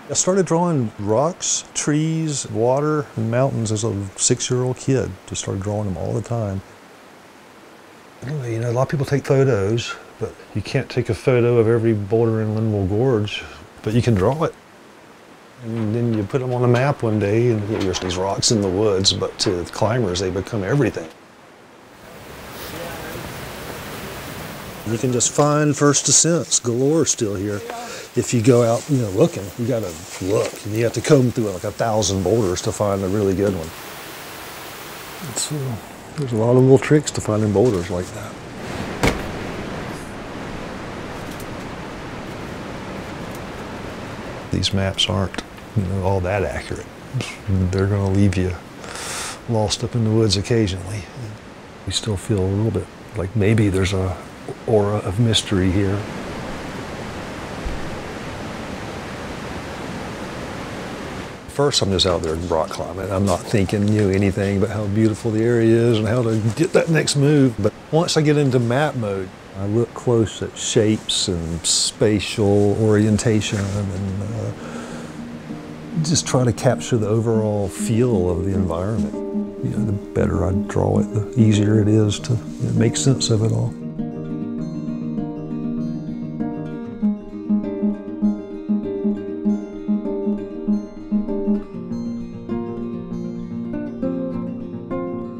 I started drawing rocks, trees, water, and mountains as a 6-year-old kid. Just started drawing them all the time. Anyway, you know, a lot of people take photos, but you can't take a photo of every boulder in Linville Gorge, but you can draw it. And then you put them on a map one day, and there's these rocks in the woods, but to climbers, they become everything. You can just find first descents galore still here. If you go out, you know, looking, you gotta look, and you have to comb through like 1,000 boulders to find a really good one. So there's a lot of little tricks to finding boulders like that. These maps aren't, you know, all that accurate. They're gonna leave you lost up in the woods occasionally. We still feel a little bit like maybe there's a aura of mystery here. First, I'm just out there rock climbing. I'm not thinking, you know, anything about how beautiful the area is and how to get that next move. But once I get into map mode, I look close at shapes and spatial orientation and just try to capture the overall feel of the environment. You know, the better I draw it, the easier it is to, you know, make sense of it all.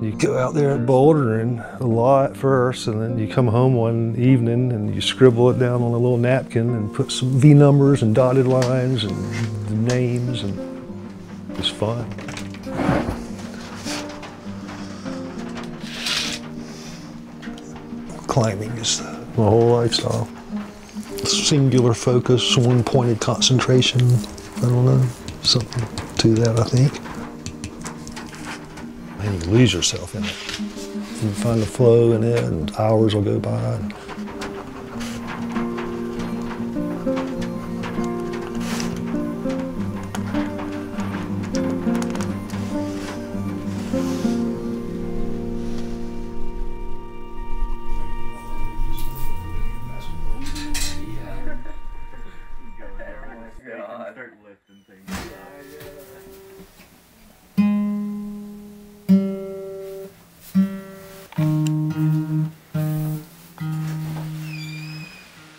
You go out there bouldering a lot first, and then you come home one evening and you scribble it down on a little napkin and put some V numbers and dotted lines and the names, and it's fun. Climbing is my whole lifestyle. Singular focus, one pointed concentration. I don't know, something to that, I think. And you lose yourself in it. You find the flow in it, and hours will go by.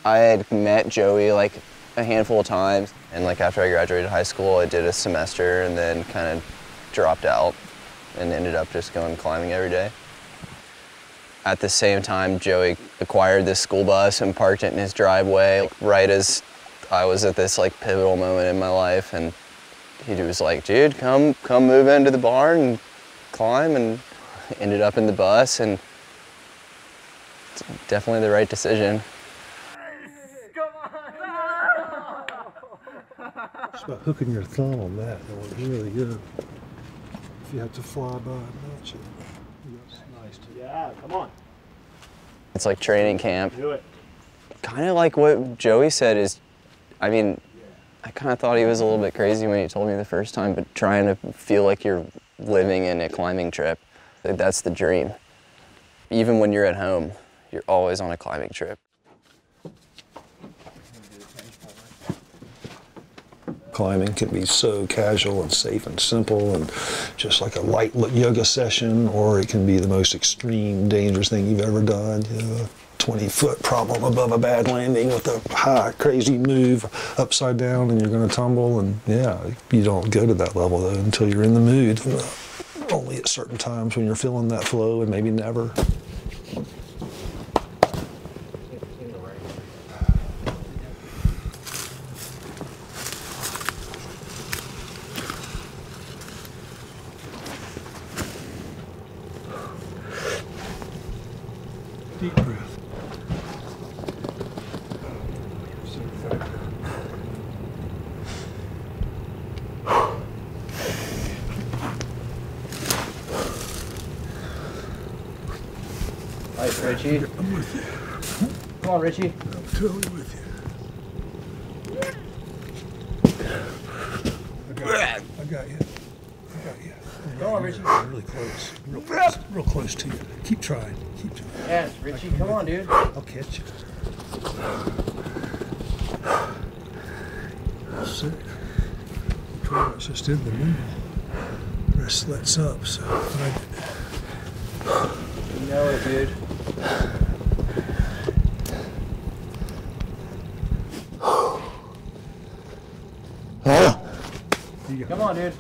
I had met Joey like a handful of times, and like after I graduated high school, I did a semester and then kind of dropped out and ended up just going climbing every day. At the same time, Joey acquired this school bus and parked it in his driveway, like, right as I was at this like pivotal moment in my life, and he was like, "Dude, come move into the barn and climb," and ended up in the bus, and it's definitely the right decision. It's about hooking your thumb on that. That was really good. If you have to fly by and match it. That's nice. Yeah, come on. It's like training camp. Do it. Kind of like what Joey said is, I mean, I kind of thought he was a little bit crazy when he told me the first time, but trying to feel like you're living in a climbing trip, that's the dream. Even when you're at home, you're always on a climbing trip. Climbing can be so casual and safe and simple and just like a light yoga session, or it can be the most extreme, dangerous thing you've ever done. You know, a 20-foot problem above a bad landing with a high, crazy move upside down and you're going to tumble. And yeah, you don't go to that level though until you're in the mood. Only at certain times when you're feeling that flow, and maybe never. Deep breath. All right, Richie. I'm with you. Come on, Richie. I'm totally with you. I got you. Come on, Richie. Really close. Real close to you. Keep trying. Keep trying. Yes, Richie, come on, dude. I'll catch you. That's it. pretty much just did the moving. The rest lets up, so I did. You know it, dude. Come on, dude.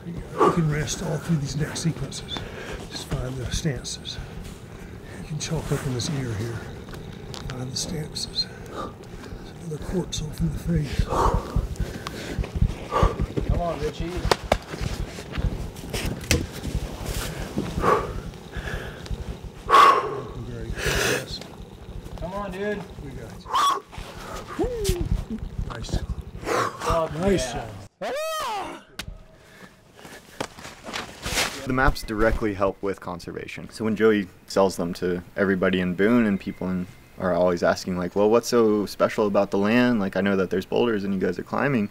You can rest all through these neck sequences. Just find the stances. You can chalk up in this ear here. Find the stances. The quartz off in the face. Come on, Richie. Come on, dude. We got you. Nice job. Oh, Nice job. The maps directly help with conservation. So when Joey sells them to everybody in Boone, and people are always asking like, well, what's so special about the land? Like, I know that there's boulders and you guys are climbing,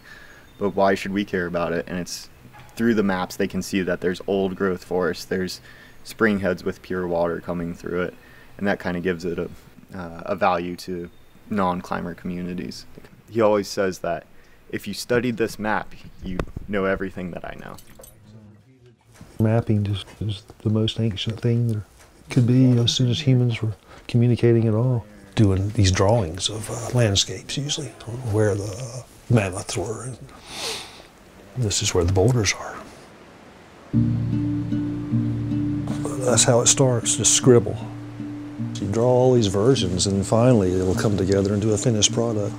but why should we care about it? And it's through the maps they can see that there's old growth forest, there's spring heads with pure water coming through it, and that kind of gives it a value to non-climber communities. He always says that if you studied this map, you know everything that I know. Mapping just is the most ancient thing there could be as soon as humans were communicating at all. Doing these drawings of landscapes, usually, where the mammoths were. And this is where the boulders are. That's how it starts, just scribble. You draw all these versions and finally it'll come together into a finished product.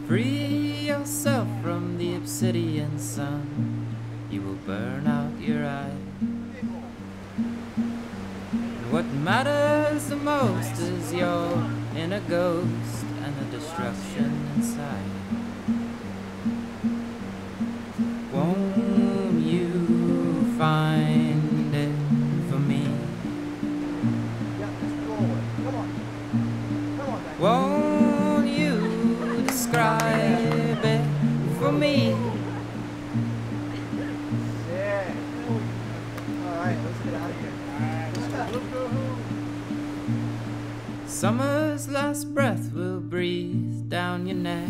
Free yourself from the obsidian sun. You will burn out your eye. And what matters the most is your inner ghost and the destruction inside. Won't you find it for me? Won't you describe it for me? Summer's last breath will breathe down your neck.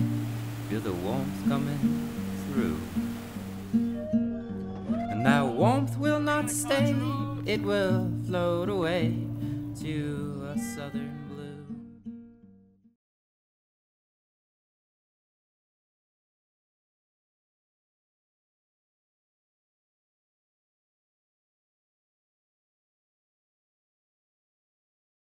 Feel the warmth coming through. And that warmth will not stay, it will float away to a southern